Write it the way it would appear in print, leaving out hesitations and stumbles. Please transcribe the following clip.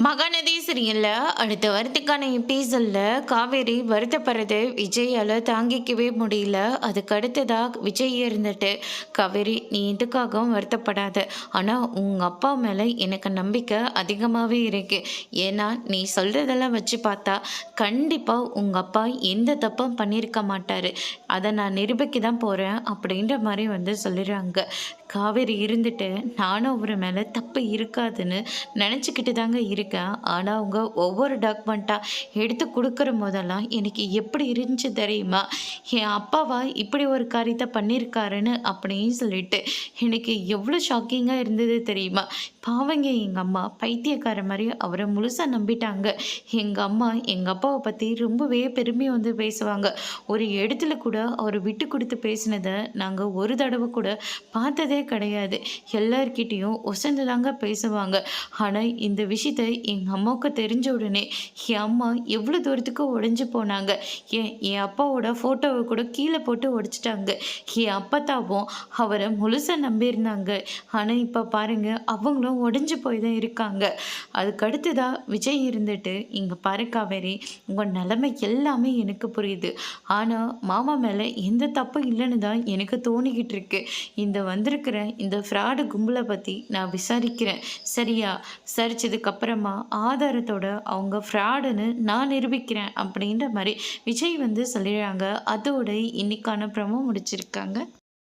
மகாநதி சீரியல்ல அடுத்த வாரத்துக்கான எபிசோட்ல காவேரி வருத்தப்படுறது விஜயால தாங்கிக்கவே முடியல. அதுக்கு அடுத்ததா விஜய் இருந்துட்டு, காவேரி நீ எதுக்காகவும் வருத்தப்படாத, ஆனா உங்க அப்பா மேல எனக்கு நம்பிக்கை அதிகமாவே இருக்கு. ஏன்னா நீ சொல்றதெல்லாம் வச்சு பார்த்தா கண்டிப்பா உங்க அப்பா எந்த தப்பும் பண்ணியிருக்க மாட்டாரு. அதை நான் நிரூபிக்க தான் போறேன் அப்படின்ற மாதிரி சொல்லிடுறாங்க. காவேரி இருந்துட்டு நானும் அவர் மேலே தப்பு இருக்காதுன்னு நினச்சிக்கிட்டு தாங்க இருக்கேன். ஆனால் அவங்க ஒவ்வொரு டாக்குமெண்ட்டாக எடுத்து கொடுக்குற போதெல்லாம் எனக்கு எப்படி இருந்துச்சு தெரியுமா? என் அப்பாவா இப்படி ஒரு காரியத்தை பண்ணியிருக்காருன்னு அப்படின்னு சொல்லிட்டு எனக்கு எவ்வளோ ஷாக்கிங்காக இருந்தது தெரியுமா? பாவங்க எங்கள் அம்மா பைத்தியக்கார மாதிரி அவரை முழுசாக நம்பிட்டாங்க. எங்கள் அம்மா எங்கள் அப்பாவை பற்றி ரொம்பவே பெருமையாக பேசுவாங்க. ஒரு இடத்துல கூட அவர் விட்டு கொடுத்து பேசினதை நாங்கள் ஒரு தடவை கூட பார்த்ததே கிடையாது. எல்லார்கிட்டேயும் ஒசந்து தாங்க பேசுவாங்க. ஆனால் இந்த விஷயத்த எங்கள் அம்மாவுக்கு தெரிஞ்ச உடனே என் அம்மா எவ்வளோ தூரத்துக்கு உடஞ்சி போனாங்க. என் அப்பாவோட ஃபோட்டோவை கூட கீழே போட்டு உடைச்சிட்டாங்க. என் அப்பத்தாவும் அவரை முழுசாக நம்பியிருந்தாங்க. ஆனால் இப்போ பாருங்கள் அவங்களும் உடஞ்சி போய் தான் இருக்காங்க. அதுக்கு அடுத்ததாக விஜய் இருந்துட்டு, இங்கே பாரு காவேரி, உங்கள் நிலைமை எல்லாமே எனக்கு புரியுது. ஆனால் மாமா மேலே எந்த தப்பும் இல்லைன்னு தான் எனக்கு தோணிக்கிட்டு இருக்கு. இந்த வந்திருக்கிற இந்த ஃப்ராடு கும்பலை பற்றி நான் விசாரிக்கிறேன். சரியா? விசாரிச்சதுக்கப்புறமா ஆதாரத்தோட அவங்க ஃப்ராடுன்னு நான் நிரூபிக்கிறேன் அப்படின்ற மாதிரி விஜய் சொல்லிடுறாங்க. அதோட இன்னைக்கான ப்ரோமோ முடிச்சிருக்காங்க.